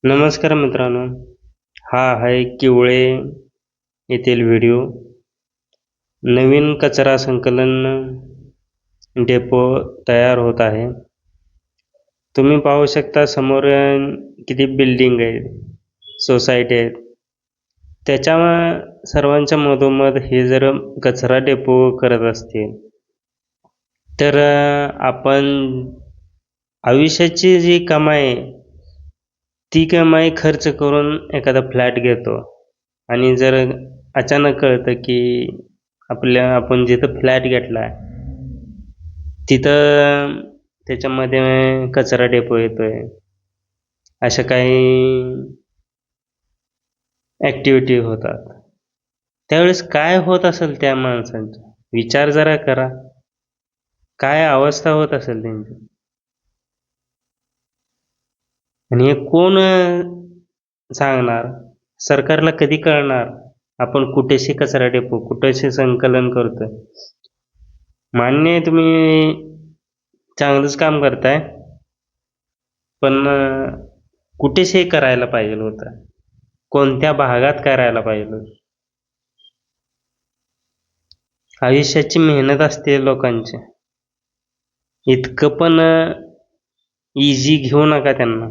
नमस्कार मित्रांनो, हा आहे किवळे येथील व्हिडिओ. नवीन कचरा संकलन डेपो तयार होत आहे. तुम्ही पाहू शकता समोर किती बिल्डिंग आहेत, सोसायटी आहेत. त्याच्या सर्वांच्या मधोमध हे जर कचरा डेपो करत असतील, तर आपण आयुष्याची जी कमाई आहे, ती कमाई खर्च करून एखादा फ्लॅट घेतो आणि जर अचानक कळतं की आपण जिथं फ्लॅट घेतलाय तिथं त्याच्यामध्ये कचरा डेपो येतोय. अशा काही ॲक्टिव्हिटी होतात. त्यावेळेस काय होत असेल त्या माणसांचा विचार जरा करा. काय अवस्था होत असेल त्यांची. आणि हे कोण सांगणार? सरकारला कधी कळणार आपण कुठेशी कचरा डेपो, कुठेशी संकलन करतोय. मान्य आहे तुम्ही चांगलंच काम करताय, पण कुठेशी करायला पाहिजे होतं. कोणत्या भागात करायला पाहिजे होतं. आयुष्याची मेहनत असते लोकांची. इतकं पण इझी घेऊ नका त्यांना.